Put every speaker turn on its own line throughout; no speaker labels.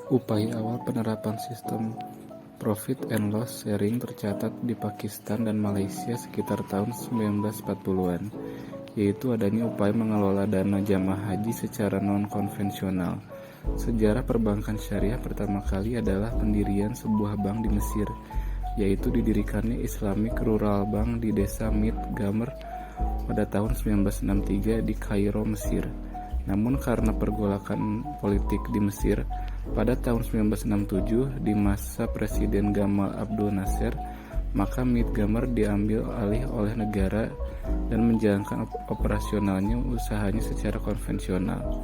Upaya awal penerapan sistem profit and loss sharing tercatat di Pakistan dan Malaysia sekitar tahun 1940-an, yaitu adanya upaya mengelola dana jamaah haji secara non-konvensional. Sejarah perbankan syariah pertama kali adalah pendirian sebuah bank di Mesir, yaitu didirikannya Islamic Rural Bank di desa Mid Gamer pada tahun 1963 di Kairo, Mesir. Namun karena pergolakan politik di Mesir, pada tahun 1967 di masa Presiden Gamal Abdul Nasser, maka Mid Gamer diambil alih oleh negara dan menjalankan operasionalnya usahanya secara konvensional.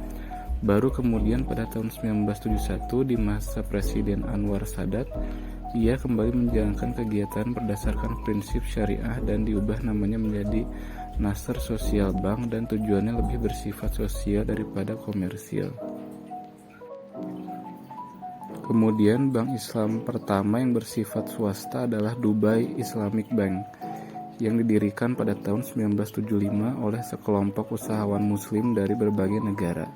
Baru kemudian pada tahun 1971 di masa Presiden Anwar Sadat, ia kembali menjalankan kegiatan berdasarkan prinsip syariah dan diubah namanya menjadi Nasr Social Bank dan tujuannya lebih bersifat sosial daripada komersil. Kemudian bank Islam pertama yang bersifat swasta adalah Dubai Islamic Bank yang didirikan pada tahun 1975 oleh sekelompok usahawan muslim dari berbagai negara.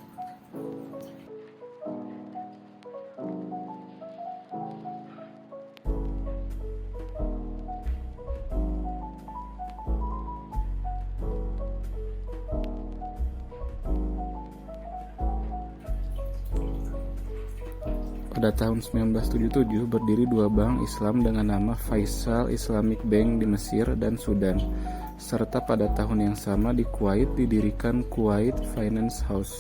Pada tahun 1977 berdiri dua bank Islam dengan nama Faisal Islamic Bank di Mesir dan Sudan, serta pada tahun yang sama di Kuwait didirikan Kuwait Finance House.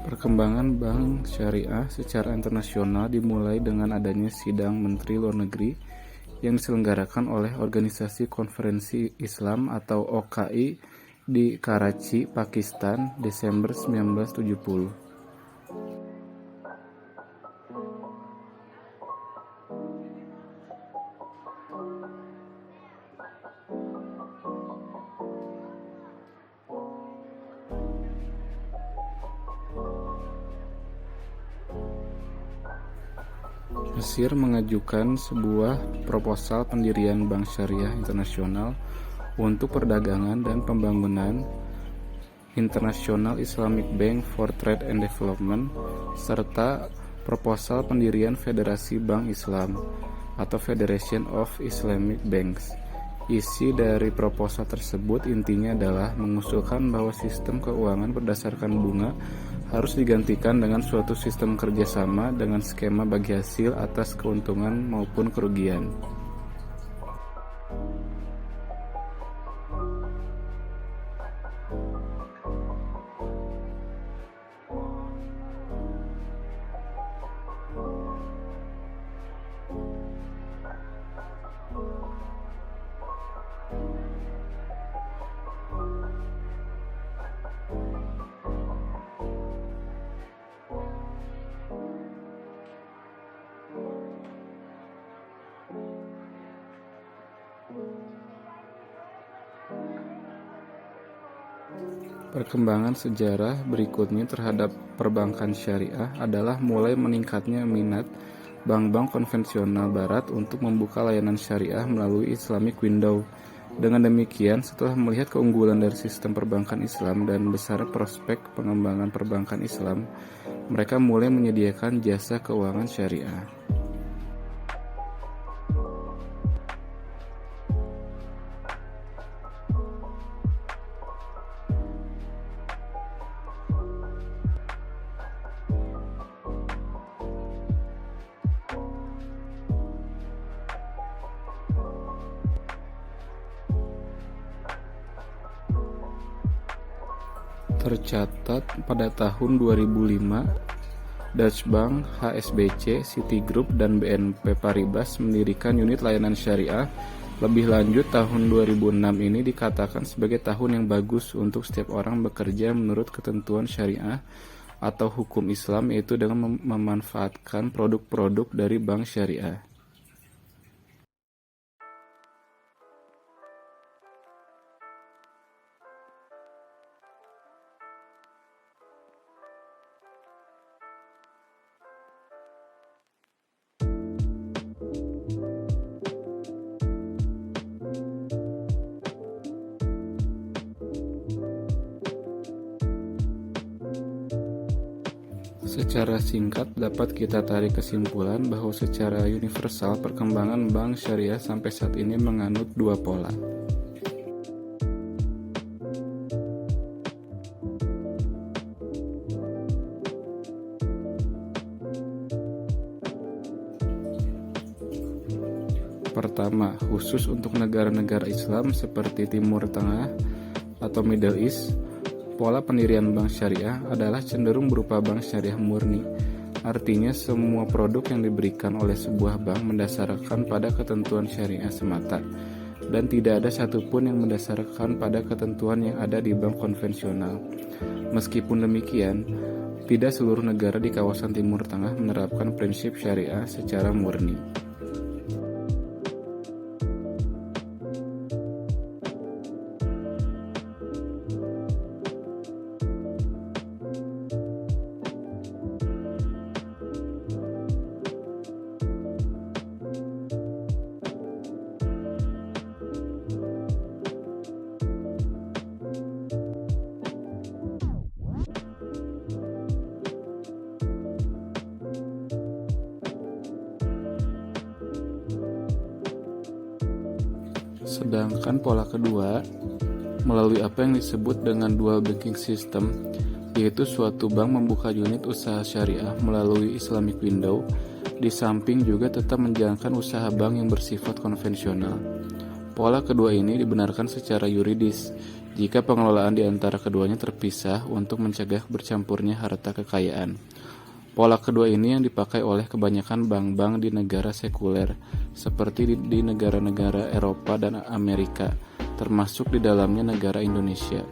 Perkembangan bank syariah secara internasional dimulai dengan adanya sidang Menteri Luar Negeri yang diselenggarakan oleh Organisasi Konferensi Islam atau OKI di Karachi, Pakistan, Desember 1970. Mesir mengajukan sebuah proposal pendirian Bank Syariah Internasional untuk perdagangan dan pembangunan International Islamic Bank for Trade and Development, serta proposal pendirian Federasi Bank Islam atau Federation of Islamic Banks. Isi dari proposal tersebut intinya adalah mengusulkan bahwa sistem keuangan berdasarkan bunga harus digantikan dengan suatu sistem kerjasama dengan skema bagi hasil atas keuntungan maupun kerugian. Perkembangan sejarah berikutnya terhadap perbankan syariah adalah mulai meningkatnya minat bank-bank konvensional barat untuk membuka layanan syariah melalui Islamic Window. Dengan demikian, setelah melihat keunggulan dari sistem perbankan Islam dan besar prospek pengembangan perbankan Islam, mereka mulai menyediakan jasa keuangan syariah. Tercatat pada tahun 2005, Deutsche Bank, HSBC, Citigroup, dan BNP Paribas mendirikan unit layanan syariah. Lebih lanjut, tahun 2006 ini dikatakan sebagai tahun yang bagus untuk setiap orang bekerja menurut ketentuan syariah atau hukum Islam, yaitu dengan memanfaatkan produk-produk dari bank syariah. Secara singkat, dapat kita tarik kesimpulan bahwa secara universal perkembangan bank syariah sampai saat ini menganut dua pola. Pertama, khusus untuk negara-negara Islam seperti Timur Tengah atau Middle East, pola pendirian bank syariah adalah cenderung berupa bank syariah murni. Artinya semua produk yang diberikan oleh sebuah bank mendasarkan pada ketentuan syariah semata, dan tidak ada satupun yang mendasarkan pada ketentuan yang ada di bank konvensional. Meskipun demikian, tidak seluruh negara di kawasan Timur Tengah menerapkan prinsip syariah secara murni. Sedangkan pola kedua, melalui apa yang disebut dengan dual banking system, yaitu suatu bank membuka unit usaha syariah melalui Islamic window, di samping juga tetap menjalankan usaha bank yang bersifat konvensional. Pola kedua ini dibenarkan secara yuridis, jika pengelolaan di antara keduanya terpisah untuk mencegah bercampurnya harta kekayaan. Pola kedua ini yang dipakai oleh kebanyakan bank-bank di negara sekuler, seperti di negara-negara Eropa dan Amerika, termasuk di dalamnya negara Indonesia.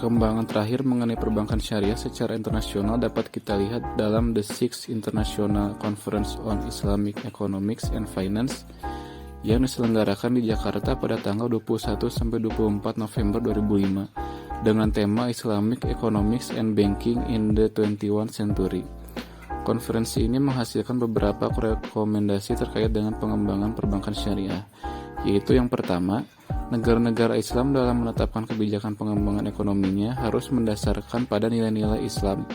Perkembangan terakhir mengenai perbankan syariah secara internasional dapat kita lihat dalam The Sixth International Conference on Islamic Economics and Finance yang diselenggarakan di Jakarta pada tanggal 21-24 November 2005 dengan tema Islamic Economics and Banking in the 21st Century. Konferensi ini menghasilkan beberapa rekomendasi terkait dengan pengembangan perbankan syariah, yaitu yang pertama, negara-negara Islam dalam menetapkan kebijakan pengembangan ekonominya harus mendasarkan pada nilai-nilai Islam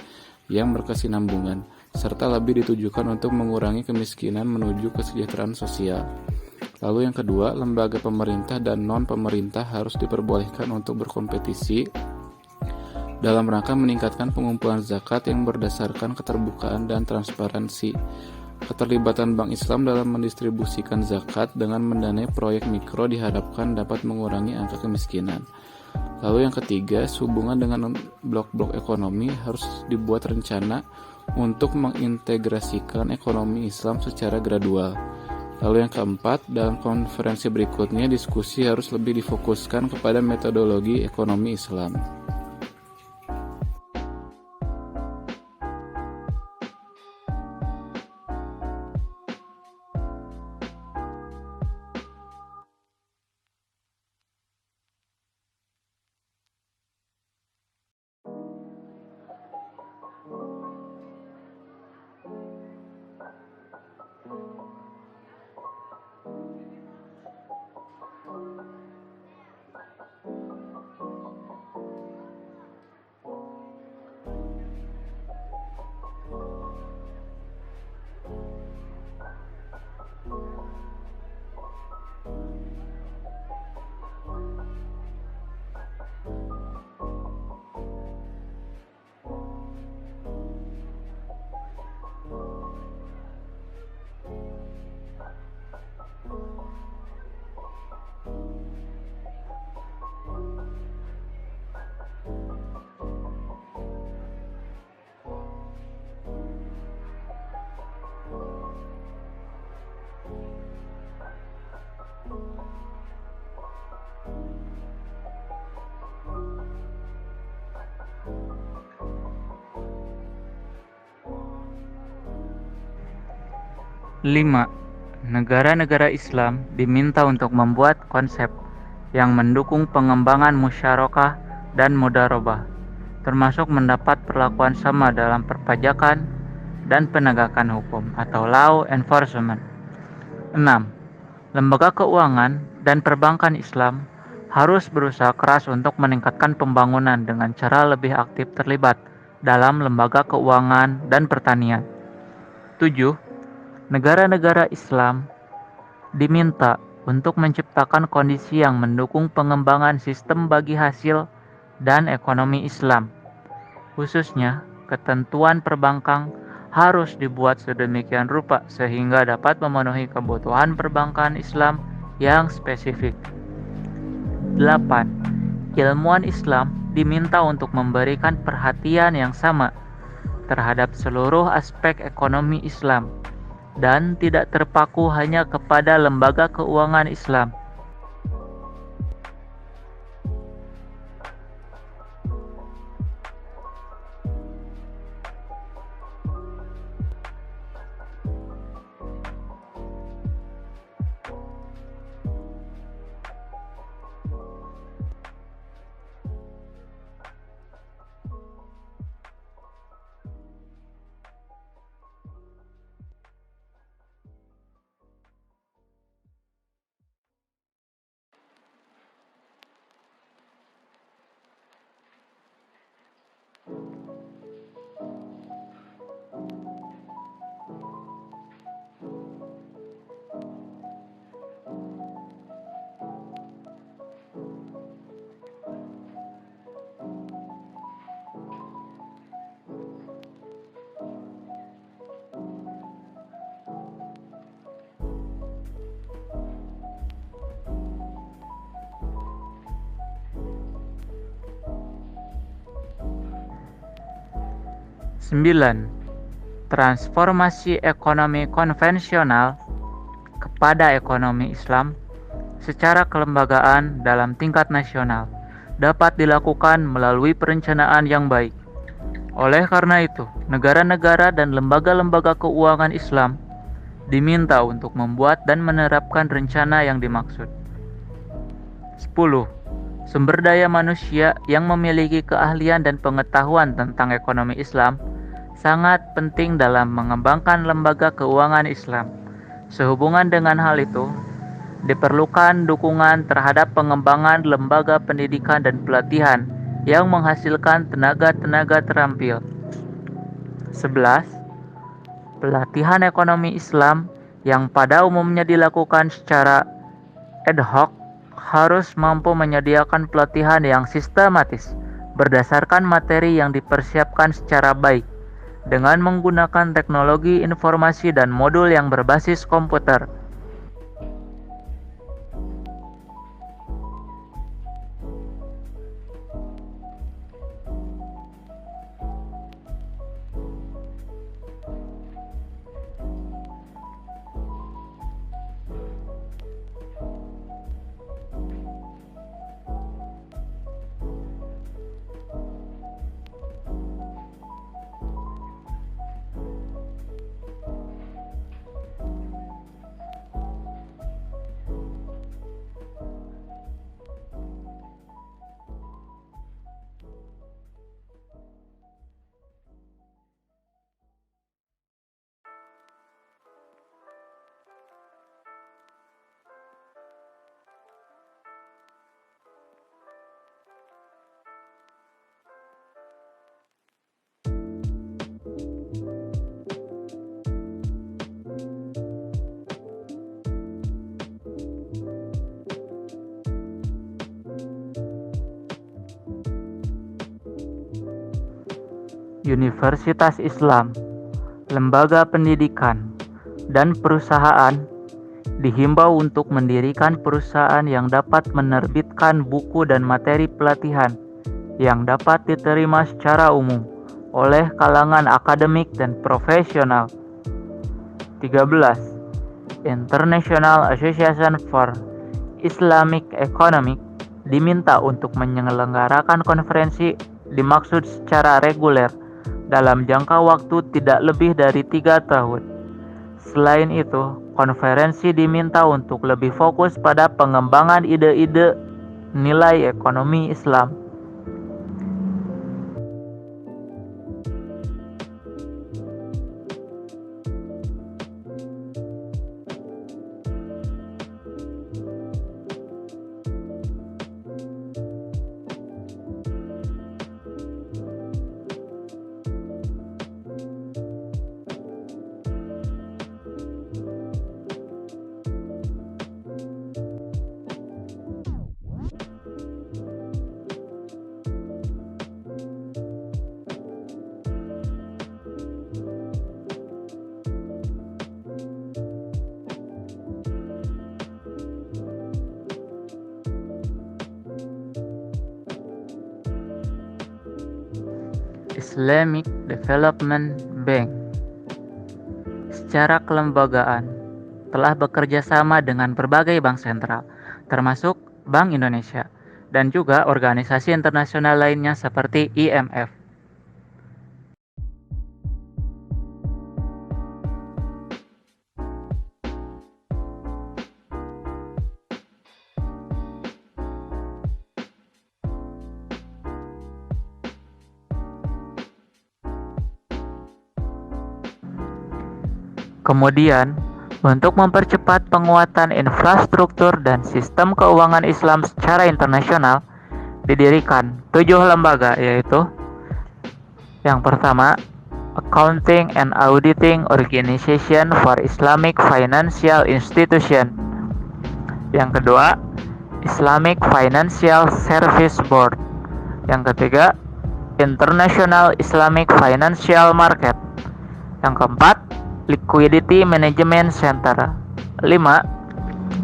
yang berkesinambungan, serta lebih ditujukan untuk mengurangi kemiskinan menuju kesejahteraan sosial. Lalu yang kedua, lembaga pemerintah dan non-pemerintah harus diperbolehkan untuk berkompetisi dalam rangka meningkatkan pengumpulan zakat yang berdasarkan keterbukaan dan transparansi. Keterlibatan Bank Islam dalam mendistribusikan zakat dengan mendanai proyek mikro diharapkan dapat mengurangi angka kemiskinan. Lalu yang ketiga, hubungan dengan blok-blok ekonomi harus dibuat rencana untuk mengintegrasikan ekonomi Islam secara gradual. Lalu yang keempat, dalam konferensi berikutnya diskusi harus lebih difokuskan kepada metodologi ekonomi Islam.
5. Negara-negara Islam diminta untuk membuat konsep yang mendukung pengembangan musyarakah dan mudharabah, termasuk mendapat perlakuan sama dalam perpajakan dan penegakan hukum atau law enforcement. 6. Lembaga keuangan dan perbankan Islam harus berusaha keras untuk meningkatkan pembangunan dengan cara lebih aktif terlibat dalam lembaga keuangan dan pertanian. 7. Negara-negara Islam diminta untuk menciptakan kondisi yang mendukung pengembangan sistem bagi hasil dan ekonomi Islam. Khususnya, ketentuan perbankan harus dibuat sedemikian rupa sehingga dapat memenuhi kebutuhan perbankan Islam yang spesifik. 8. Ilmuwan Islam diminta untuk memberikan perhatian yang sama terhadap seluruh aspek ekonomi Islam dan tidak terpaku hanya kepada lembaga keuangan Islam. Sembilan. Transformasi ekonomi konvensional kepada ekonomi Islam secara kelembagaan dalam tingkat nasional dapat dilakukan melalui perencanaan yang baik. Oleh karena itu, negara-negara dan lembaga-lembaga keuangan Islam diminta untuk membuat dan menerapkan rencana yang dimaksud. 10. Sumber daya manusia yang memiliki keahlian dan pengetahuan tentang ekonomi Islam sangat penting dalam mengembangkan lembaga keuangan Islam. Sehubungan dengan hal itu, diperlukan dukungan terhadap pengembangan lembaga pendidikan dan pelatihan yang menghasilkan tenaga-tenaga terampil. 11. Pelatihan ekonomi Islam yang pada umumnya dilakukan secara ad hoc harus mampu menyediakan pelatihan yang sistematis berdasarkan materi yang dipersiapkan secara baik dengan menggunakan teknologi informasi dan modul yang berbasis komputer. Universitas Islam, lembaga pendidikan, dan perusahaan dihimbau untuk mendirikan perusahaan yang dapat menerbitkan buku dan materi pelatihan yang dapat diterima secara umum oleh kalangan akademik dan profesional. 13. International Association for Islamic Economic diminta untuk menyelenggarakan konferensi dimaksud secara reguler dalam jangka waktu tidak lebih dari 3 tahun, Selain itu, konferensi diminta untuk lebih fokus pada pengembangan ide-ide nilai ekonomi Islam. Islamic Development Bank secara kelembagaan telah bekerja sama dengan berbagai bank sentral, termasuk Bank Indonesia, dan juga organisasi internasional lainnya seperti IMF. Kemudian, untuk mempercepat penguatan infrastruktur dan sistem keuangan Islam secara internasional, didirikan 7 lembaga, yaitu yang pertama, Accounting and Auditing Organization for Islamic Financial Institution. Yang kedua, Islamic Financial Service Board. Yang ketiga, International Islamic Financial Market. Yang keempat, Liquidity Management Center. 5.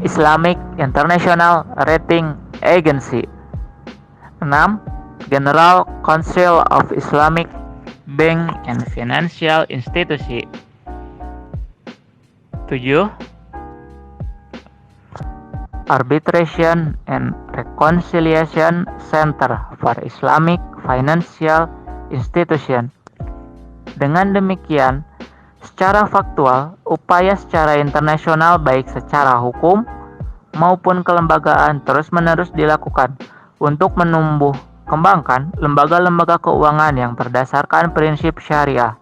Islamic International Rating Agency. 6. General Council of Islamic Bank and Financial Institution. 7. Arbitration and Reconciliation Center for Islamic Financial Institution. Dengan demikian, secara faktual, upaya secara internasional baik secara hukum maupun kelembagaan terus-menerus dilakukan untuk menumbuh kembangkan lembaga-lembaga keuangan yang berdasarkan prinsip syariah.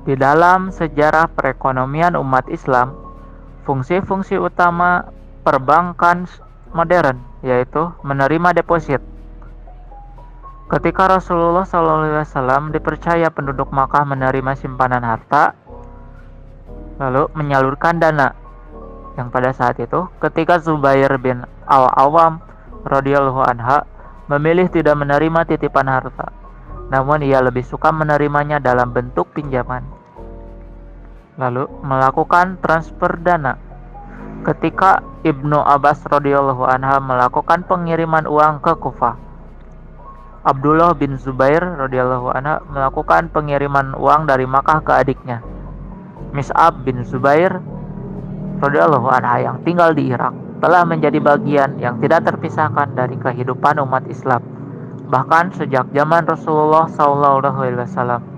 Di dalam sejarah perekonomian umat Islam, fungsi-fungsi utama perbankan modern yaitu menerima deposit. Ketika Rasulullah SAW dipercaya penduduk Makkah menerima simpanan harta, lalu menyalurkan dana. Yang pada saat itu, ketika Zubair bin Al-Awwam radhiyallahu anha memilih tidak menerima titipan harta, namun ia lebih suka menerimanya dalam bentuk pinjaman. Lalu melakukan transfer dana. Ketika Ibnu Abbas radhiyallahu anha melakukan pengiriman uang ke Kufah, Abdullah bin Zubair radhiyallahu anha melakukan pengiriman uang dari Makkah ke adiknya, Mis'ab bin Zubair radhiyallahu anha yang tinggal di Irak, telah menjadi bagian yang tidak terpisahkan dari kehidupan umat Islam, bahkan sejak zaman Rasulullah SAW.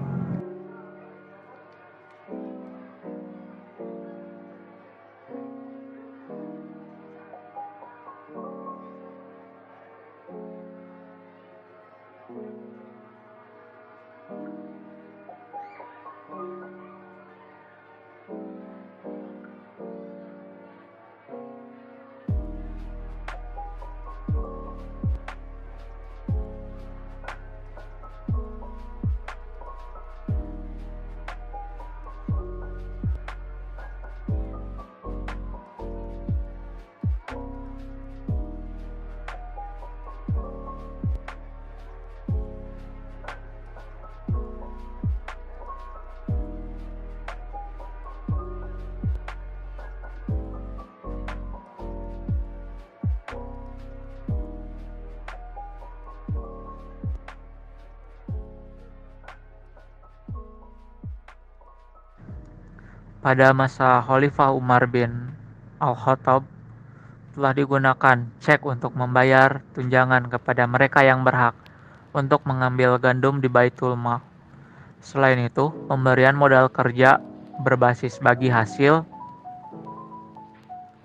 Pada masa Khalifah Umar bin Al-Khattab telah digunakan cek untuk membayar tunjangan kepada mereka yang berhak untuk mengambil gandum di Baitul Mal. Selain itu, pemberian modal kerja berbasis bagi hasil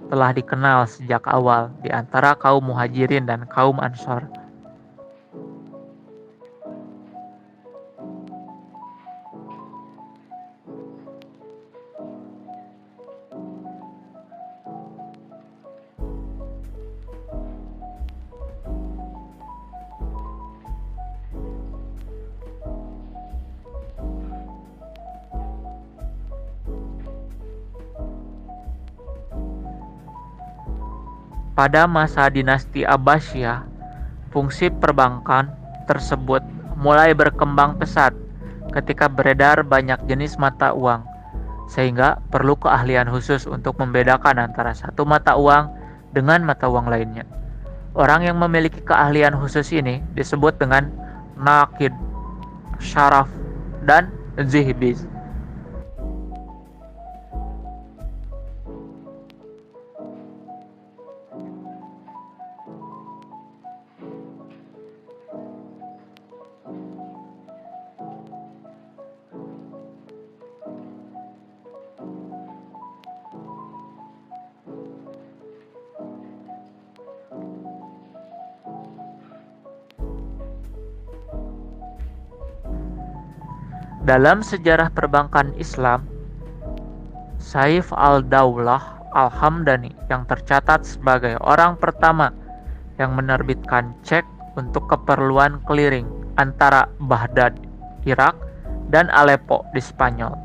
telah dikenal sejak awal di antara kaum Muhajirin dan kaum Ansor. Pada masa dinasti Abbasiyah, fungsi perbankan tersebut mulai berkembang pesat ketika beredar banyak jenis mata uang, sehingga perlu keahlian khusus untuk membedakan antara satu mata uang dengan mata uang lainnya. Orang yang memiliki keahlian khusus ini disebut dengan Naqid, Syaraf, dan Zihbiz. Dalam sejarah perbankan Islam, Saif al-Daulah al-Hamdani yang tercatat sebagai orang pertama yang menerbitkan cek untuk keperluan clearing antara Baghdad, Irak, dan Aleppo di Spanyol.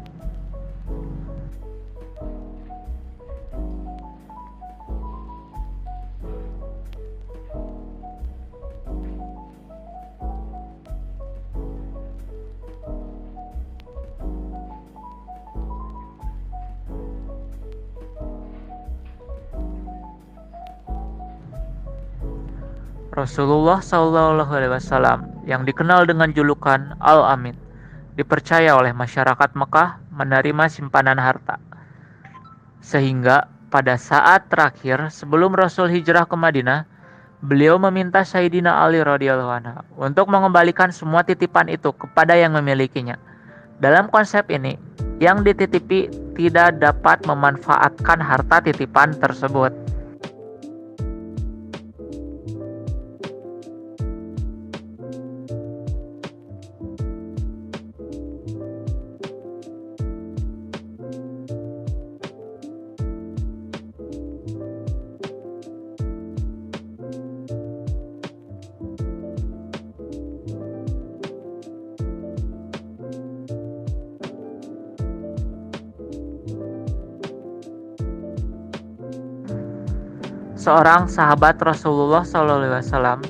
Rasulullah SAW yang dikenal dengan julukan Al-Amin dipercaya oleh masyarakat Mekah menerima simpanan harta. Sehingga pada saat terakhir sebelum Rasul hijrah ke Madinah, beliau meminta Sayyidina Ali radhiyallahu anhu untuk mengembalikan semua titipan itu kepada yang memilikinya. Dalam konsep ini, yang dititipi tidak dapat memanfaatkan harta titipan tersebut. Seorang sahabat Rasulullah SAW,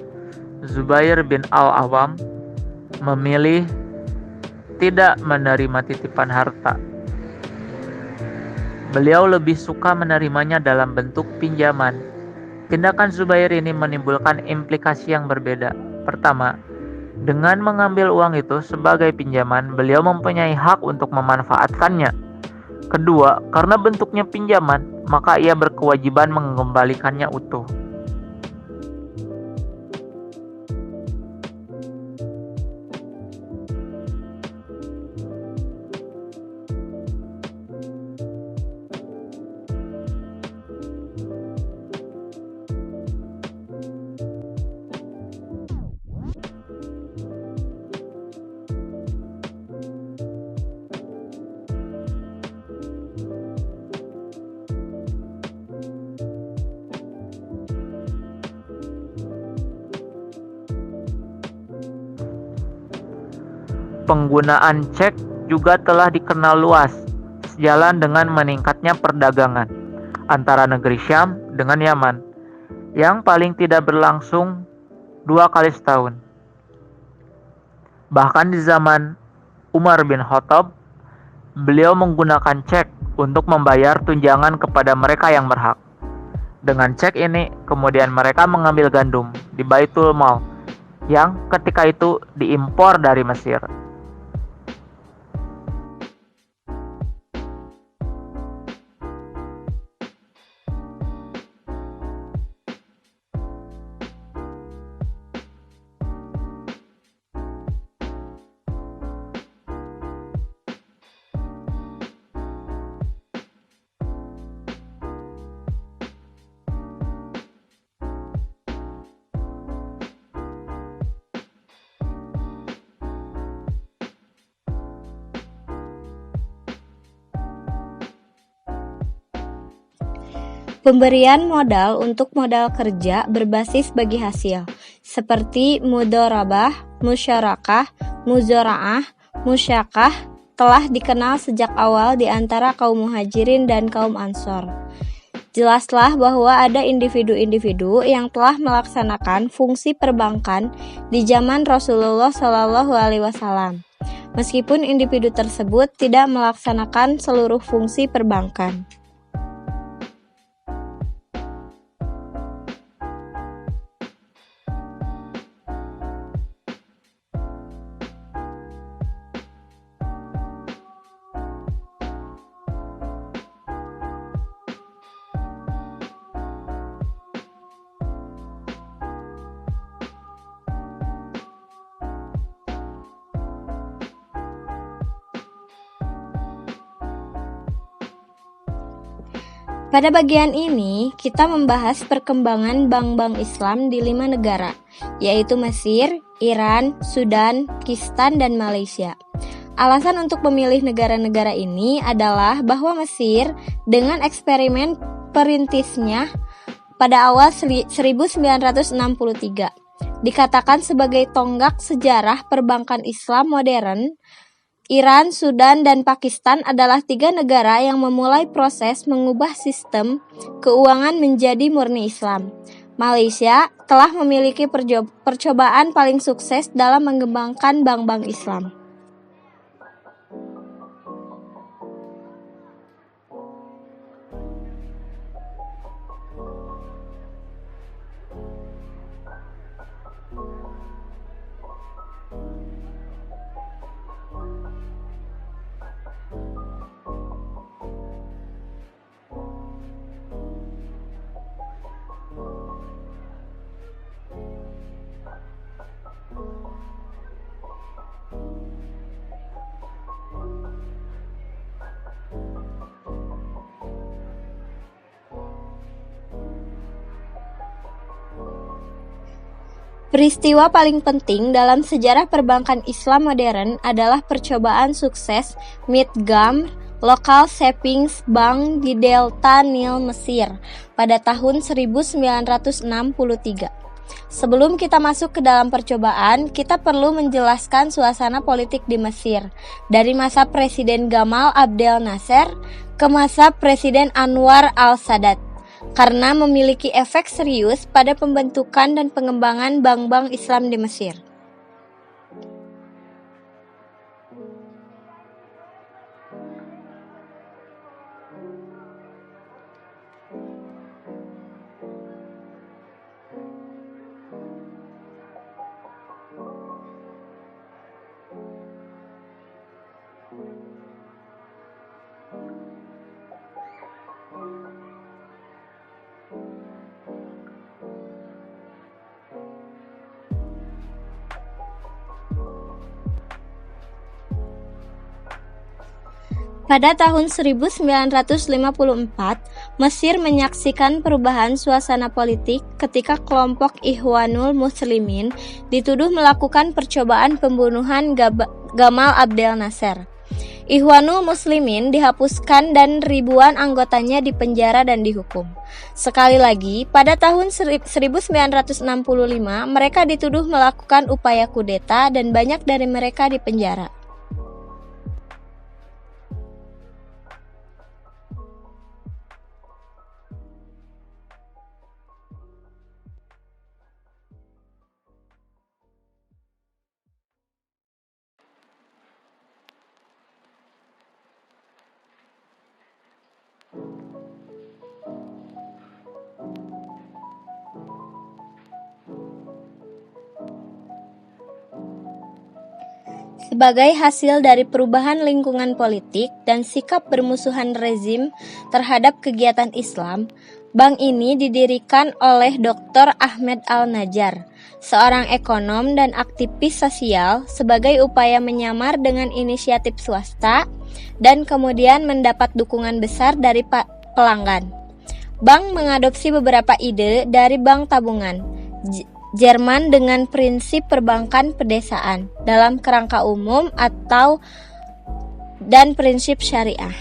Zubair bin Al-Awwam, memilih tidak menerima titipan harta. Beliau lebih suka menerimanya dalam bentuk pinjaman. Tindakan Zubair ini menimbulkan implikasi yang berbeda. Pertama, dengan mengambil uang itu sebagai pinjaman, beliau mempunyai hak untuk memanfaatkannya. Kedua, karena bentuknya pinjaman, maka ia berkewajiban mengembalikannya utuh. Penggunaan cek juga telah dikenal luas, sejalan dengan meningkatnya perdagangan antara negeri Syam dengan Yaman, yang paling tidak berlangsung 2 kali setahun. Bahkan di zaman Umar bin Khattab, beliau menggunakan cek untuk membayar tunjangan kepada mereka yang berhak. Dengan cek ini, kemudian mereka mengambil gandum di Baitul Mal, yang ketika itu diimpor dari Mesir.
Pemberian modal untuk modal kerja berbasis bagi hasil, seperti mudorabah, musyarakah, muzora'ah, musyakah, telah dikenal sejak awal di antara kaum muhajirin dan kaum ansor. Jelaslah bahwa ada individu-individu yang telah melaksanakan fungsi perbankan di zaman Rasulullah SAW, meskipun individu tersebut tidak melaksanakan seluruh fungsi perbankan. Pada bagian ini, kita membahas perkembangan bank-bank Islam di 5 negara, yaitu Mesir, Iran, Sudan, Pakistan, dan Malaysia. Alasan untuk memilih negara-negara ini adalah bahwa Mesir, dengan eksperimen perintisnya pada awal 1963, dikatakan sebagai tonggak sejarah perbankan Islam modern. Iran, Sudan, dan Pakistan adalah 3 negara yang memulai proses mengubah sistem keuangan menjadi murni Islam. Malaysia telah memiliki percobaan paling sukses dalam mengembangkan bank-bank Islam. Peristiwa paling penting dalam sejarah perbankan Islam modern adalah percobaan sukses Midgam Local Savings Bank di Delta Nil, Mesir pada tahun 1963. Sebelum kita masuk ke dalam percobaan, kita perlu menjelaskan suasana politik di Mesir dari masa Presiden Gamal Abdel Nasser ke masa Presiden Anwar al-Sadat, karena memiliki efek serius pada pembentukan dan pengembangan bank-bank Islam di Mesir. Pada tahun 1954, Mesir menyaksikan perubahan suasana politik ketika kelompok Ikhwanul Muslimin dituduh melakukan percobaan pembunuhan Gamal Abdel Nasser. Ikhwanul Muslimin dihapuskan dan ribuan anggotanya dipenjara dan dihukum. Sekali lagi, pada tahun 1965, mereka dituduh melakukan upaya kudeta dan banyak dari mereka dipenjara. Sebagai hasil dari perubahan lingkungan politik dan sikap bermusuhan rezim terhadap kegiatan Islam, bank ini didirikan oleh Dr. Ahmed Al-Najjar, seorang ekonom dan aktivis sosial, sebagai upaya menyamar dengan inisiatif swasta dan kemudian mendapat dukungan besar dari pelanggan. Bank mengadopsi beberapa ide dari bank tabungan Jerman dengan prinsip perbankan pedesaan dalam kerangka umum dan prinsip syariah.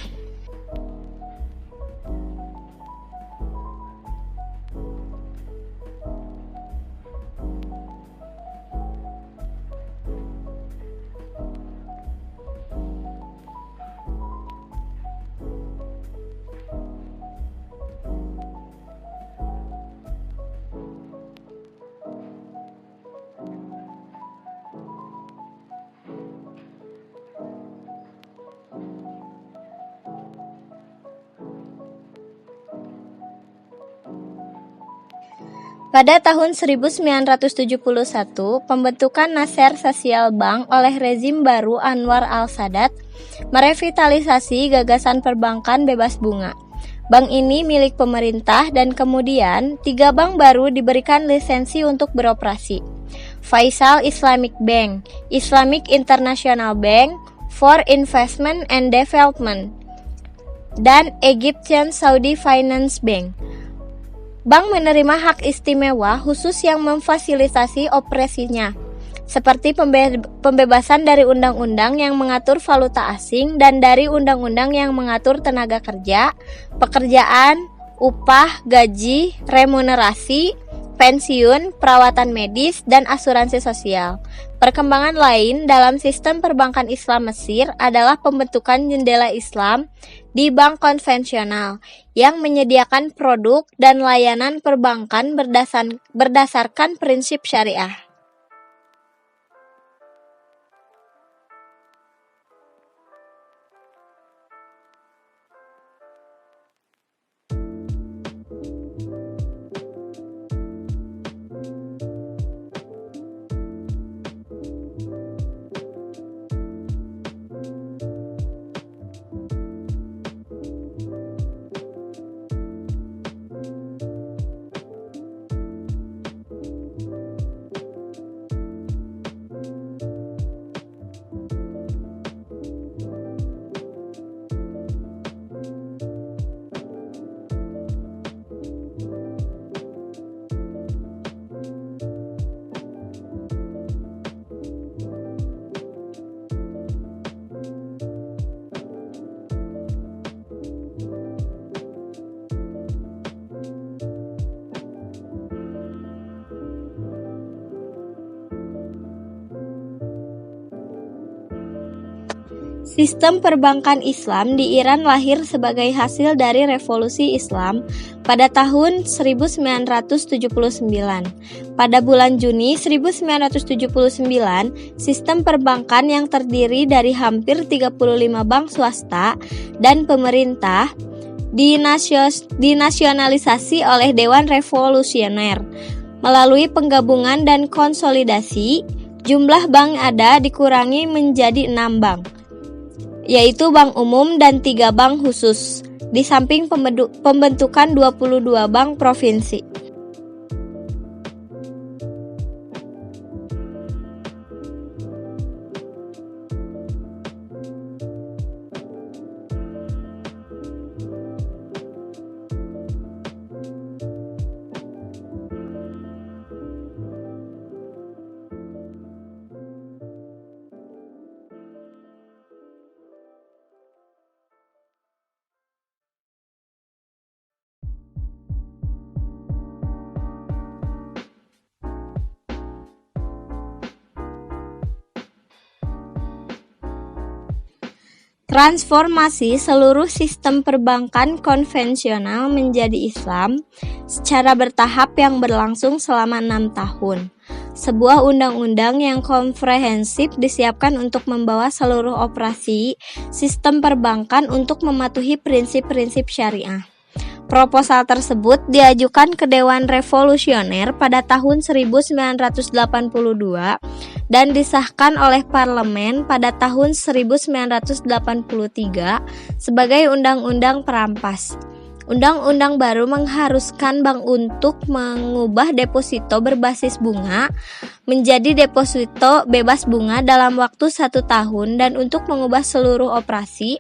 Pada tahun 1971, pembentukan Nasser Social Bank oleh rezim baru Anwar al-Sadat merevitalisasi gagasan perbankan bebas bunga. Bank ini milik pemerintah dan kemudian 3 bank baru diberikan lisensi untuk beroperasi. Faisal Islamic Bank, Islamic International Bank for Investment and Development, dan Egyptian Saudi Finance Bank. Bank menerima hak istimewa khusus yang memfasilitasi operasinya, seperti pembebasan dari undang-undang yang mengatur valuta asing dan dari undang-undang yang mengatur tenaga kerja, pekerjaan, upah, gaji, remunerasi, pensiun, perawatan medis, dan asuransi sosial. Perkembangan lain dalam sistem perbankan Islam Mesir adalah pembentukan jendela Islam di bank konvensional yang menyediakan produk dan layanan perbankan berdasarkan prinsip syariah. Sistem perbankan Islam di Iran lahir sebagai hasil dari revolusi Islam pada tahun 1979. Pada bulan Juni 1979, sistem perbankan yang terdiri dari hampir 35 bank swasta dan pemerintah dinasionalisasi oleh Dewan Revolusioner. Melalui penggabungan dan konsolidasi, jumlah bank ada dikurangi menjadi 6 bank, yaitu bank umum dan 3 bank khusus, di samping pembentukan 22 bank provinsi. Transformasi seluruh sistem perbankan konvensional menjadi Islam secara bertahap yang berlangsung selama 6 tahun. Sebuah undang-undang yang komprehensif disiapkan untuk membawa seluruh operasi sistem perbankan untuk mematuhi prinsip-prinsip syariah. Proposal tersebut diajukan ke Dewan Revolusioner pada tahun 1982 dan disahkan oleh parlemen pada tahun 1983 sebagai Undang-Undang Perampas. Undang-undang baru mengharuskan bank untuk mengubah deposito berbasis bunga menjadi deposito bebas bunga dalam waktu 1 tahun dan untuk mengubah seluruh operasi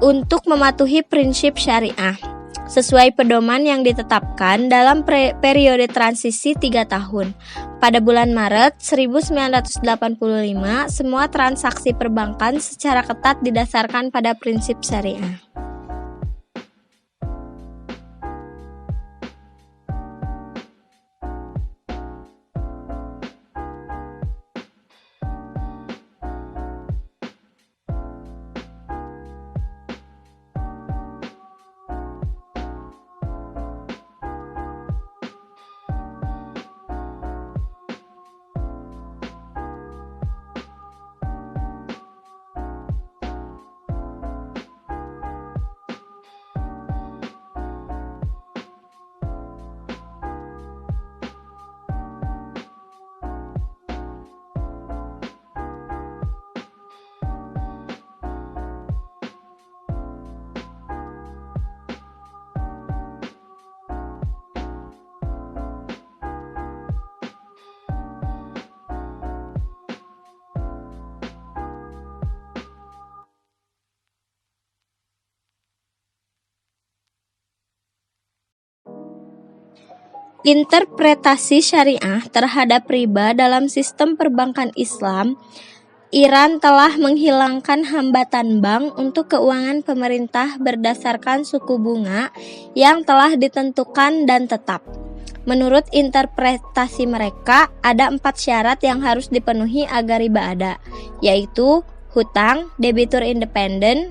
untuk mematuhi prinsip syariah sesuai pedoman yang ditetapkan dalam periode transisi 3 tahun. Pada bulan Maret 1985, semua transaksi perbankan secara ketat didasarkan pada prinsip syariah. interpretasi syariah terhadap riba dalam sistem perbankan Islam, Iran telah menghilangkan hambatan bank untuk keuangan pemerintah berdasarkan suku bunga yang telah ditentukan dan tetap. Menurut interpretasi mereka, ada 4 syarat yang harus dipenuhi agar riba ada, yaitu hutang, debitur independen,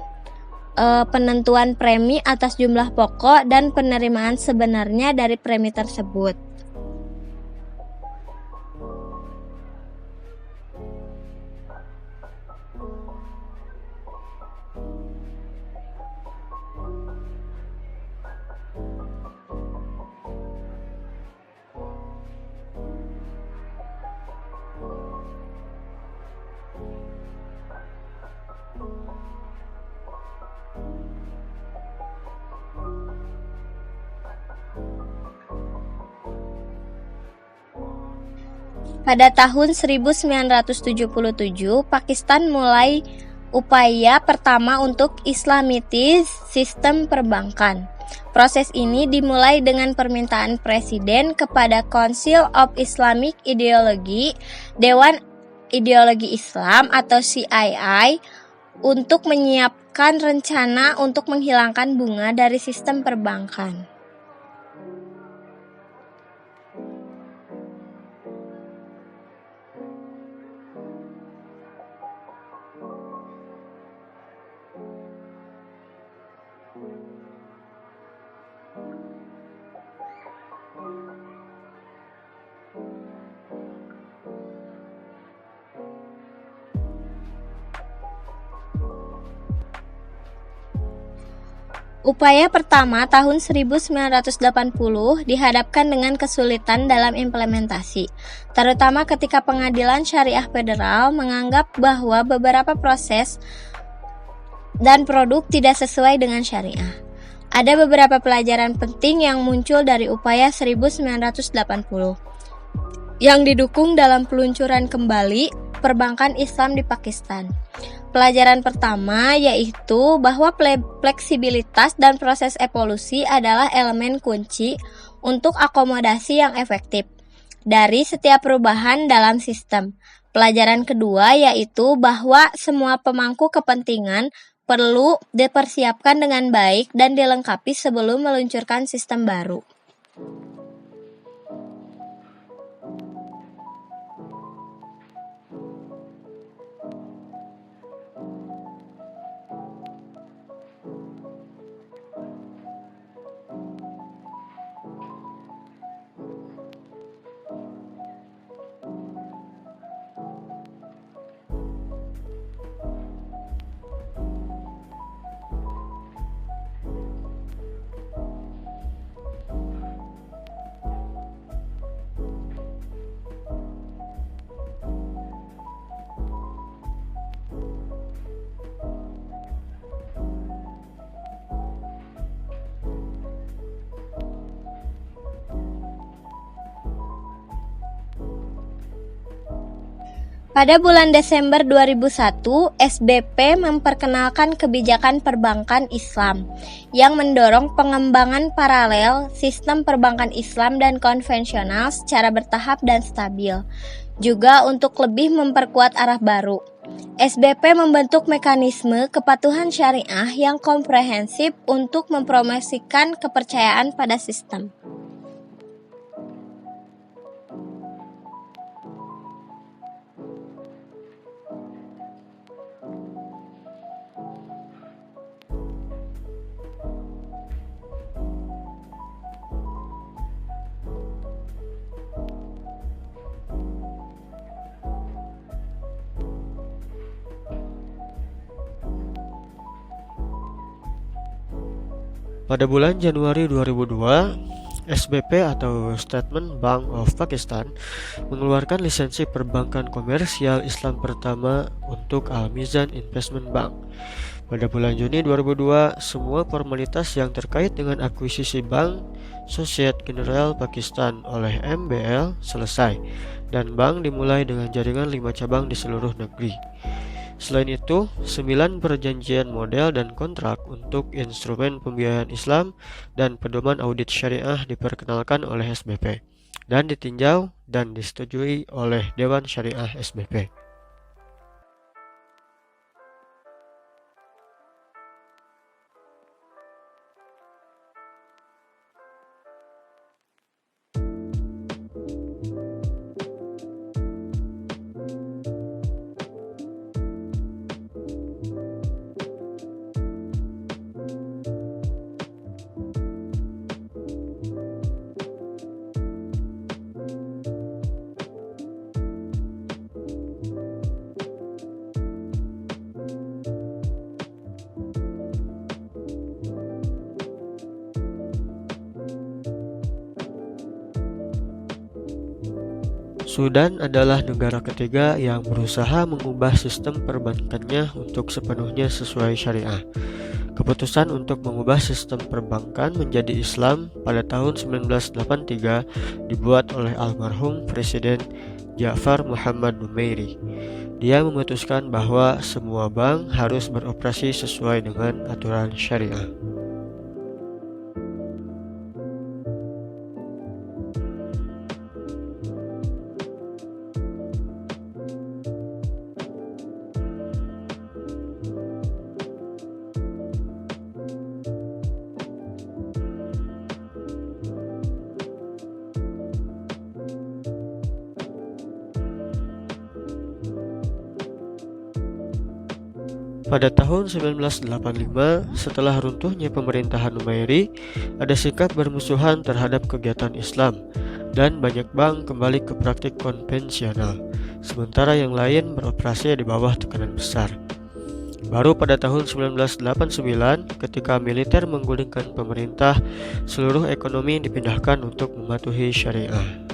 penentuan premi atas jumlah pokok, dan penerimaan sebenarnya dari premi tersebut. Pada tahun 1977, Pakistan mulai upaya pertama untuk Islamitis sistem perbankan. Proses ini dimulai dengan permintaan Presiden kepada Council of Islamic Ideology, Dewan Ideologi Islam atau CII, untuk menyiapkan rencana untuk menghilangkan bunga dari sistem perbankan. Upaya pertama tahun 1980 dihadapkan dengan kesulitan dalam implementasi, terutama ketika Pengadilan Syariah Federal menganggap bahwa beberapa proses dan produk tidak sesuai dengan syariah. Ada beberapa pelajaran penting yang muncul dari upaya 1980 yang didukung dalam peluncuran kembali perbankan Islam di Pakistan. Pelajaran pertama yaitu bahwa fleksibilitas dan proses evolusi adalah elemen kunci untuk akomodasi yang efektif dari setiap perubahan dalam sistem. Pelajaran kedua yaitu bahwa semua pemangku kepentingan perlu dipersiapkan dengan baik dan dilengkapi sebelum meluncurkan sistem baru. Pada bulan Desember 2001, SBP memperkenalkan kebijakan perbankan Islam yang mendorong pengembangan paralel sistem perbankan Islam dan konvensional secara bertahap dan stabil, juga untuk lebih memperkuat arah baru. SBP membentuk mekanisme kepatuhan syariah yang komprehensif untuk mempromosikan kepercayaan pada sistem.
Pada bulan Januari 2002, SBP atau Statement Bank of Pakistan mengeluarkan lisensi perbankan komersial Islam pertama untuk Al-Mizan Investment Bank. Pada bulan Juni 2002, semua formalitas yang terkait dengan akuisisi Bank Societe Generale Pakistan oleh MBL selesai dan bank dimulai dengan jaringan 5 cabang di seluruh negeri. Selain itu, 9 perjanjian model dan kontrak untuk instrumen pembiayaan Islam dan pedoman audit syariah diperkenalkan oleh SBP dan ditinjau dan disetujui oleh Dewan Syariah SBP. Sudan adalah negara ketiga yang berusaha mengubah sistem perbankannya untuk sepenuhnya sesuai syariah. Keputusan untuk mengubah sistem perbankan menjadi Islam pada tahun 1983 dibuat oleh almarhum Presiden Ja'far Muhammad Numeiri. Dia memutuskan bahwa semua bank harus beroperasi sesuai dengan aturan syariah. Pada tahun 1985, setelah runtuhnya pemerintahan Numeiri, ada sikap bermusuhan terhadap kegiatan Islam, dan banyak bank kembali ke praktik konvensional, sementara yang lain beroperasi di bawah tekanan besar. Baru pada tahun 1989, ketika militer menggulingkan pemerintah, seluruh ekonomi dipindahkan untuk mematuhi syariah.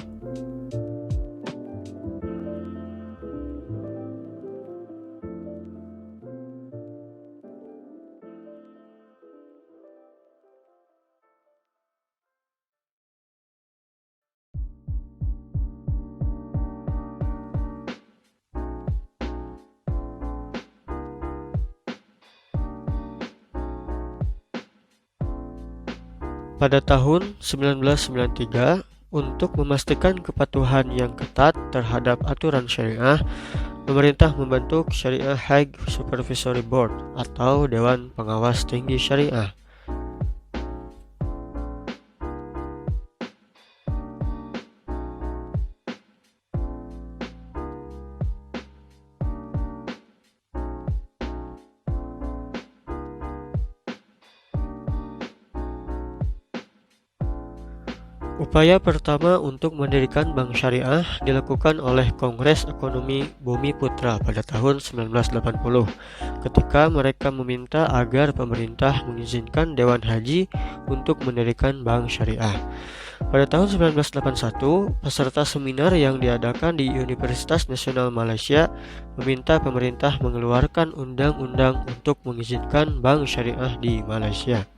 Pada tahun 1993, untuk memastikan kepatuhan yang ketat terhadap aturan syariah, pemerintah membentuk Syariah High Supervisory Board atau Dewan Pengawas Tinggi Syariah. Upaya pertama untuk mendirikan bank syariah dilakukan oleh Kongres Ekonomi Bumi Putra pada tahun 1980, ketika mereka meminta agar pemerintah mengizinkan Dewan Haji untuk mendirikan bank syariah. Pada tahun 1981, peserta seminar yang diadakan di Universitas Nasional Malaysia meminta pemerintah mengeluarkan undang-undang untuk mengizinkan bank syariah di Malaysia.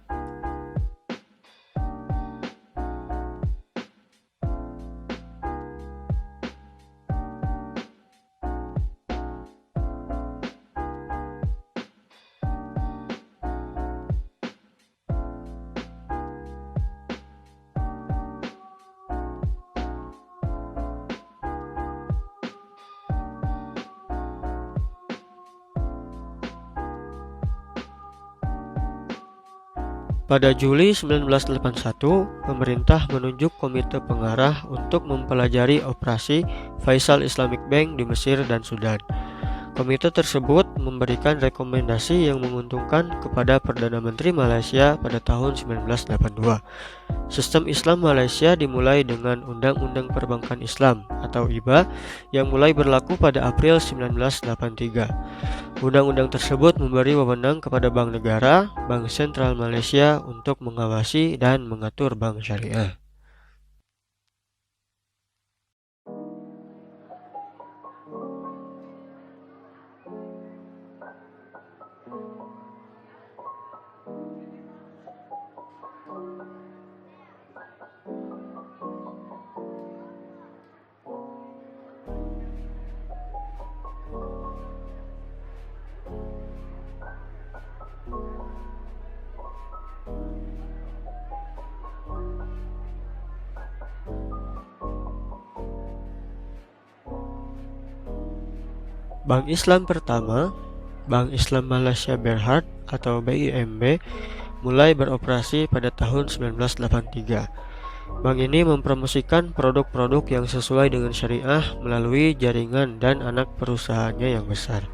Pada Juli 1981, pemerintah menunjuk komite pengarah untuk mempelajari operasi Faisal Islamic Bank di Mesir dan Sudan. Komite tersebut memberikan rekomendasi yang menguntungkan kepada Perdana Menteri Malaysia pada tahun 1982. Sistem Islam Malaysia dimulai dengan Undang-Undang Perbankan Islam atau IBA yang mulai berlaku pada April 1983. Undang-undang tersebut memberi wewenang kepada Bank Negara, Bank Sentral Malaysia untuk mengawasi dan mengatur bank syariah. Bank Islam pertama, Bank Islam Malaysia Berhad atau BIMB, mulai beroperasi pada tahun 1983. Bank ini mempromosikan produk-produk yang sesuai dengan syariah melalui jaringan dan anak perusahaannya yang besar.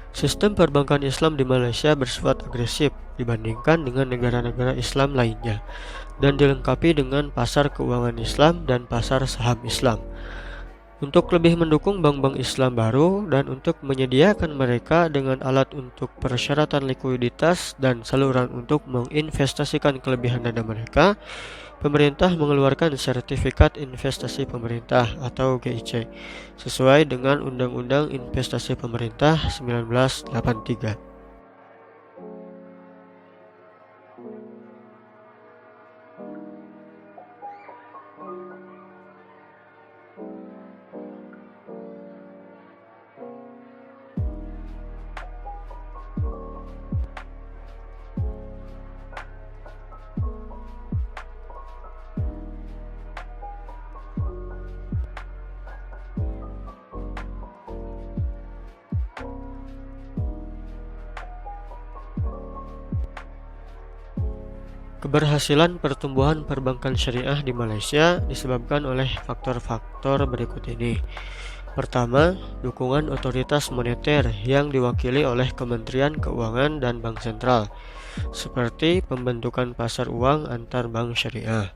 Sistem perbankan Islam di Malaysia bersifat agresif dibandingkan dengan negara-negara Islam lainnya dan dilengkapi dengan pasar keuangan Islam dan pasar saham Islam. Untuk lebih mendukung bank-bank Islam baru dan untuk menyediakan mereka dengan alat untuk persyaratan likuiditas dan saluran untuk menginvestasikan kelebihan dana mereka, pemerintah mengeluarkan Sertifikat Investasi Pemerintah atau GIC sesuai dengan Undang-Undang Investasi Pemerintah 1983. Keberhasilan pertumbuhan perbankan syariah di Malaysia disebabkan oleh faktor-faktor berikut ini. Pertama, dukungan otoritas moneter yang diwakili oleh Kementerian Keuangan dan Bank Sentral, seperti pembentukan pasar uang antar bank syariah.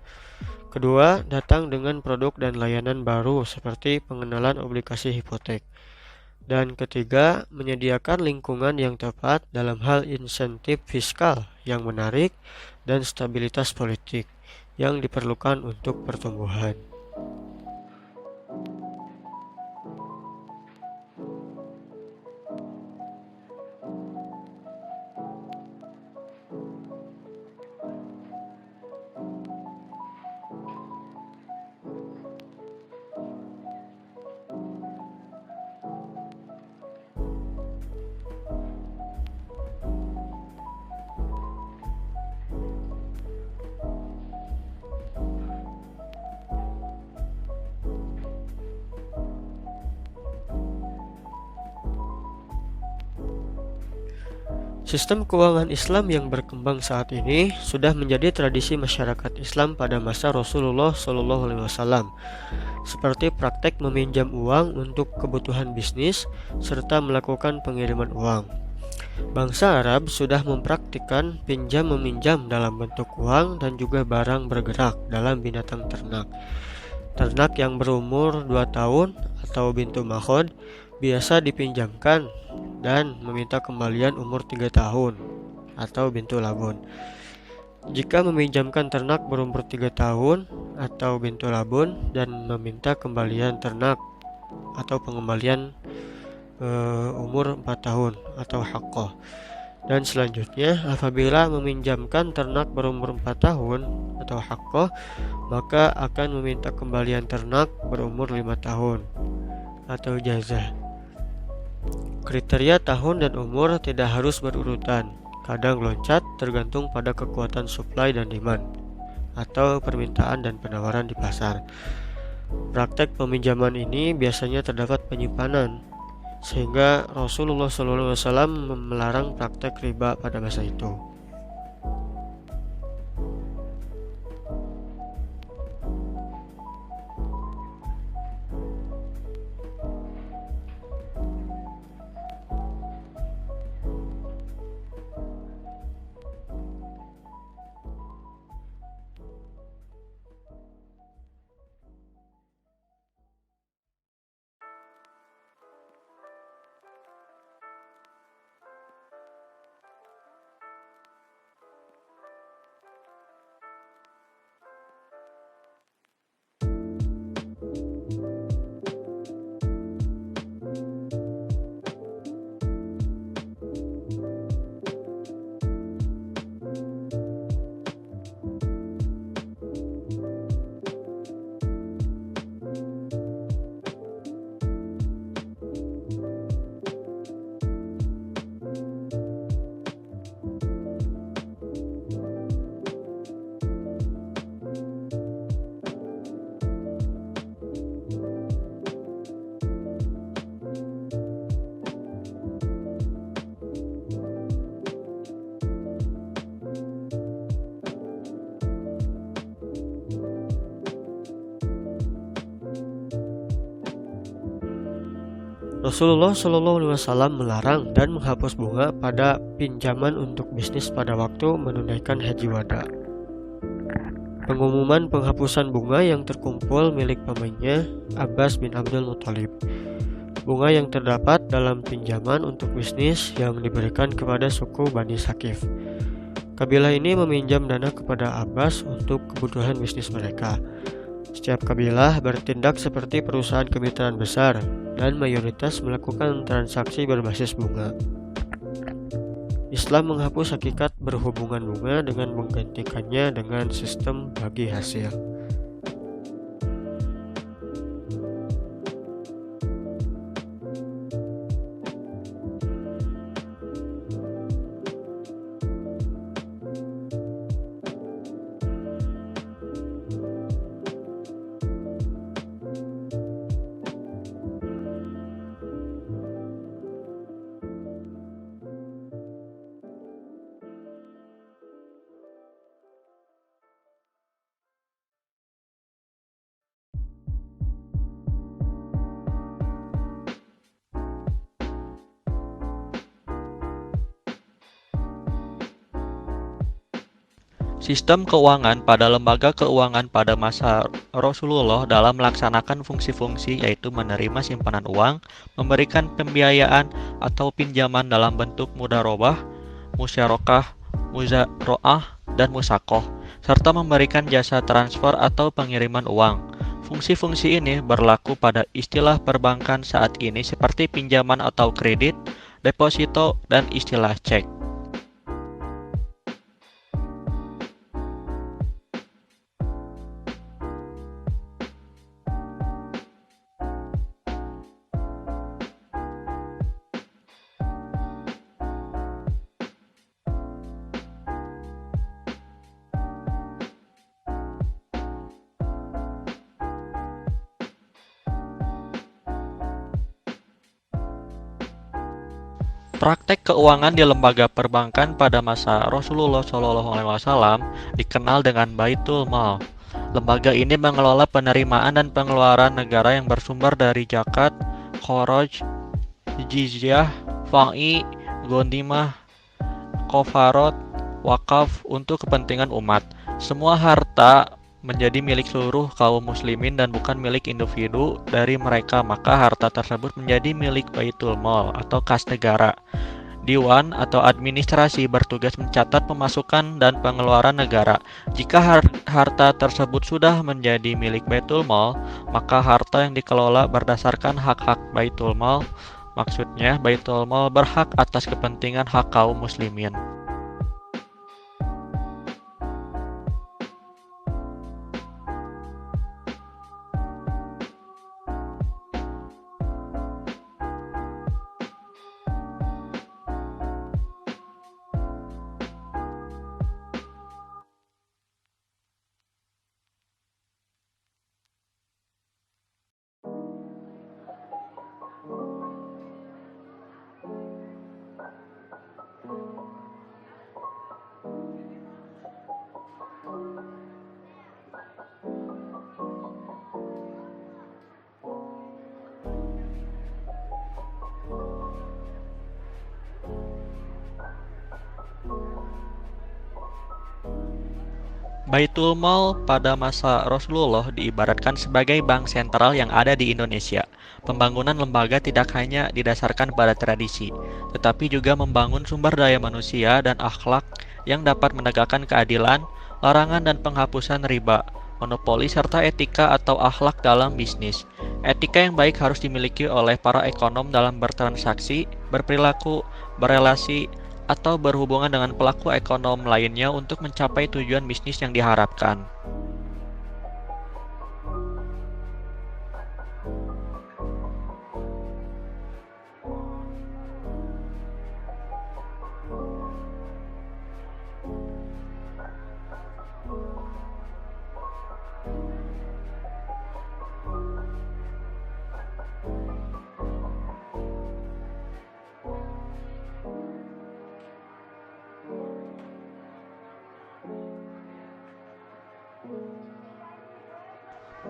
Kedua, datang dengan produk dan layanan baru seperti pengenalan obligasi hipotek. Dan ketiga, menyediakan lingkungan yang tepat dalam hal insentif fiskal yang menarik dan stabilitas politik yang diperlukan untuk pertumbuhan. Sistem keuangan Islam yang berkembang saat ini sudah menjadi tradisi masyarakat Islam pada masa Rasulullah SAW, seperti praktek meminjam uang untuk kebutuhan bisnis serta melakukan pengiriman uang. Bangsa Arab sudah mempraktikkan pinjam-meminjam dalam bentuk uang dan juga barang bergerak dalam binatang ternak. Ternak yang berumur 2 tahun atau bintu makhod biasa dipinjamkan dan meminta kembalian umur 3 tahun atau bintu labun. Jika meminjamkan ternak berumur 3 tahun atau bintu labun dan meminta kembalian ternak atau pengembalian umur 4 tahun atau haqqah. Dan selanjutnya, apabila meminjamkan ternak berumur 4 tahun atau haqqah, maka akan meminta kembalian ternak berumur 5 tahun atau jazah. Kriteria tahun dan umur tidak harus berurutan, kadang loncat tergantung pada kekuatan supply dan demand atau permintaan dan penawaran di pasar. Praktek peminjaman ini biasanya terdapat penyimpanan, sehingga Rasulullah SAW melarang praktek riba pada masa itu. Rasulullah SAW melarang dan menghapus bunga pada pinjaman untuk bisnis pada waktu menunaikan haji wada. Pengumuman penghapusan bunga yang terkumpul milik pemainnya Abbas bin Abdul Muthalib. Bunga yang terdapat dalam pinjaman untuk bisnis yang diberikan kepada suku Bani Sakif. Kabilah ini meminjam dana kepada Abbas untuk kebutuhan bisnis mereka. Setiap kabilah bertindak seperti perusahaan kemitraan besar dan mayoritas melakukan transaksi berbasis bunga. Islam menghapus hakikat berhubungan bunga dengan menggantikannya dengan sistem bagi hasil.
Sistem keuangan pada lembaga keuangan pada masa Rasulullah dalam melaksanakan fungsi-fungsi yaitu menerima simpanan uang, memberikan pembiayaan atau pinjaman dalam bentuk mudharabah, musyarakah, muzaroah, dan musakoh, serta memberikan jasa transfer atau pengiriman uang. Fungsi-fungsi ini berlaku pada istilah perbankan saat ini seperti pinjaman atau kredit, deposito, dan istilah cek. Praktek keuangan di lembaga perbankan pada masa Rasulullah SAW dikenal dengan Baitul Mal. Lembaga ini mengelola penerimaan dan pengeluaran negara yang bersumber dari zakat, kharaj, jizyah, fai, ghanimah, kafarat, wakaf untuk kepentingan umat. Semua harta menjadi milik seluruh kaum muslimin dan bukan milik individu dari mereka, maka harta tersebut menjadi milik Baitul Mal atau kas negara. Diwan atau administrasi bertugas mencatat pemasukan dan pengeluaran negara. Jika harta tersebut sudah menjadi milik Baitul Mal, maka harta yang dikelola berdasarkan hak-hak Baitul Mal. Maksudnya, Baitul Mal berhak atas kepentingan hak kaum muslimin. Baitul Mal pada masa Rasulullah diibaratkan sebagai bank sentral yang ada di Indonesia. Pembangunan lembaga tidak hanya didasarkan pada tradisi, tetapi juga membangun sumber daya manusia dan akhlak yang dapat menegakkan keadilan, larangan dan penghapusan riba, monopoli serta etika atau akhlak dalam bisnis. Etika yang baik harus dimiliki oleh para ekonom dalam bertransaksi, berperilaku, berelasi, atau berhubungan dengan pelaku ekonom lainnya untuk mencapai tujuan bisnis yang diharapkan.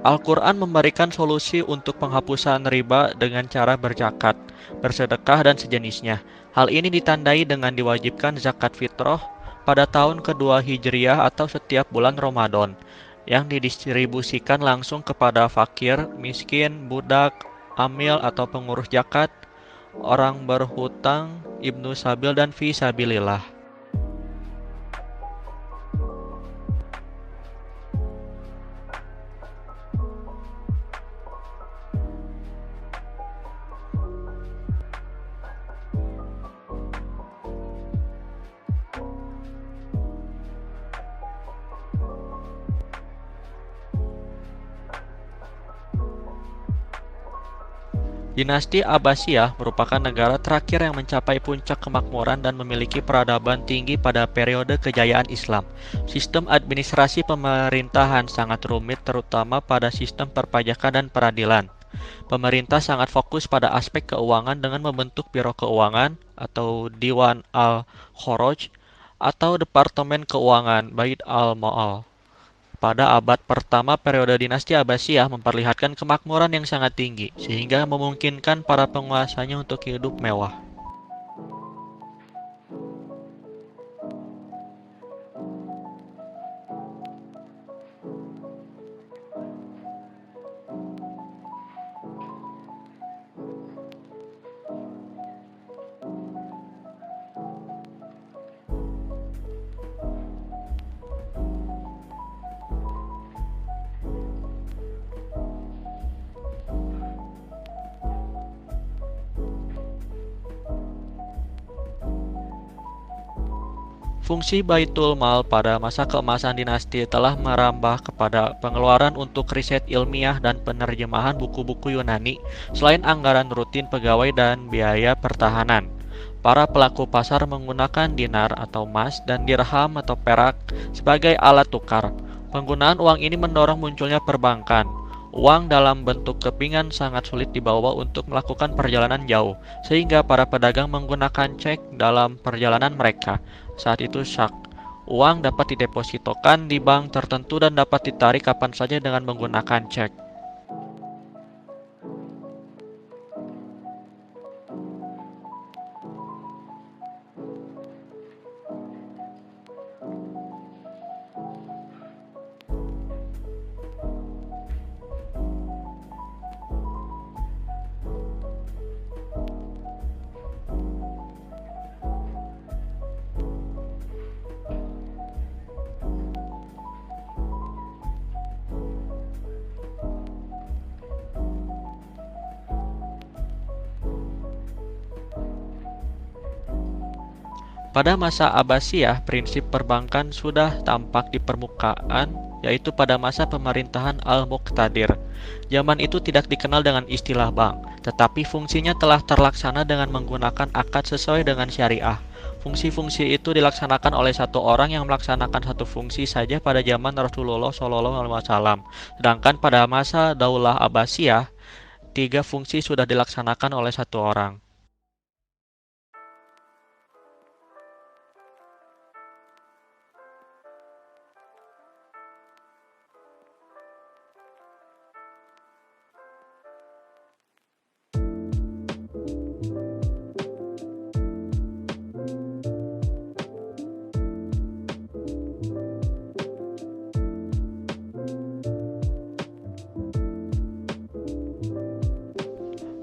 Al-Quran memberikan solusi untuk penghapusan riba dengan cara berzakat, bersedekah, dan sejenisnya. Hal ini ditandai dengan diwajibkan zakat fitrah pada tahun kedua Hijriah atau setiap bulan Ramadan, yang didistribusikan langsung kepada fakir, miskin, budak, amil atau pengurus zakat, orang berhutang, ibnu sabil, dan fi sabilillah. Dinasti Abbasiyah merupakan negara terakhir yang mencapai puncak kemakmuran dan memiliki peradaban tinggi pada periode kejayaan Islam. Sistem administrasi pemerintahan sangat rumit terutama pada sistem perpajakan dan peradilan. Pemerintah sangat fokus pada aspek keuangan dengan membentuk Biro Keuangan atau Diwan al-Kharaj atau Departemen Keuangan Bait al-Mal. Pada abad pertama periode dinasti Abbasiyah memperlihatkan kemakmuran yang sangat tinggi, sehingga memungkinkan para penguasanya untuk hidup mewah. Fungsi Baitul Mal pada masa keemasan dinasti telah merambah kepada pengeluaran untuk riset ilmiah dan penerjemahan buku-buku Yunani, selain anggaran rutin pegawai dan biaya pertahanan. Para pelaku pasar menggunakan dinar atau emas dan dirham atau perak sebagai alat tukar. Penggunaan uang ini mendorong munculnya perbankan. Uang dalam bentuk kepingan sangat sulit dibawa untuk melakukan perjalanan jauh, sehingga para pedagang menggunakan cek dalam perjalanan mereka. Saat itu syak. Uang dapat didepositokan di bank tertentu dan dapat ditarik kapan saja dengan menggunakan cek. Pada masa Abbasiyah, prinsip perbankan sudah tampak di permukaan, yaitu pada masa pemerintahan Al-Muqtadir. Zaman itu tidak dikenal dengan istilah bank, tetapi fungsinya telah terlaksana dengan menggunakan akad sesuai dengan syariah. Fungsi-fungsi itu dilaksanakan oleh satu orang yang melaksanakan satu fungsi saja pada zaman Rasulullah SAW. Sedangkan pada masa Daulah Abbasiyah, 3 fungsi sudah dilaksanakan oleh satu orang.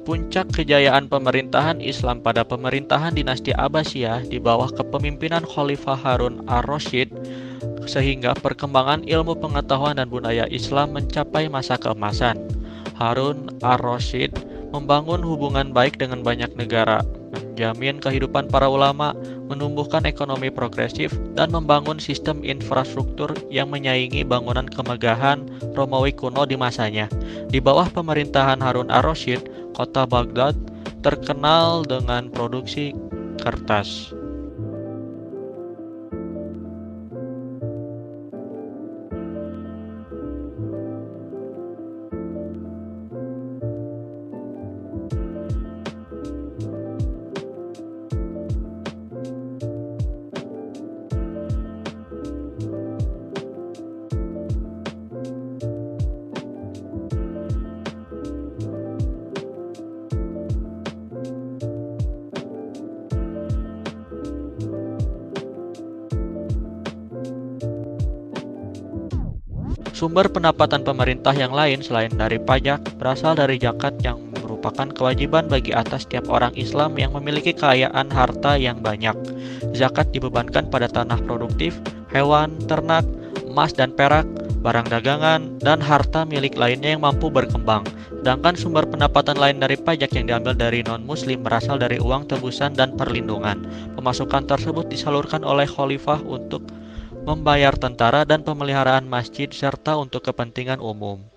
Puncak kejayaan pemerintahan Islam pada pemerintahan dinasti Abbasiyah di bawah kepemimpinan Khalifah Harun ar-Rasyid, sehingga perkembangan ilmu pengetahuan dan budaya Islam mencapai masa keemasan. Harun ar-Rasyid membangun hubungan baik dengan banyak negara, menjamin kehidupan para ulama, menumbuhkan ekonomi progresif, dan membangun sistem infrastruktur yang menyaingi bangunan kemegahan Romawi kuno di masanya. Di bawah pemerintahan Harun ar-Rasyid, kota Baghdad terkenal dengan produksi kertas. Sumber pendapatan pemerintah yang lain selain dari pajak berasal dari zakat yang merupakan kewajiban bagi atas setiap orang Islam yang memiliki kekayaan harta yang banyak. Zakat dibebankan pada tanah produktif, hewan, ternak, emas dan perak, barang dagangan, dan harta milik lainnya yang mampu berkembang. Sedangkan sumber pendapatan lain dari pajak yang diambil dari non-muslim berasal dari uang tebusan dan perlindungan. Pemasukan tersebut disalurkan oleh khalifah untuk membayar tentara dan pemeliharaan masjid serta untuk kepentingan umum.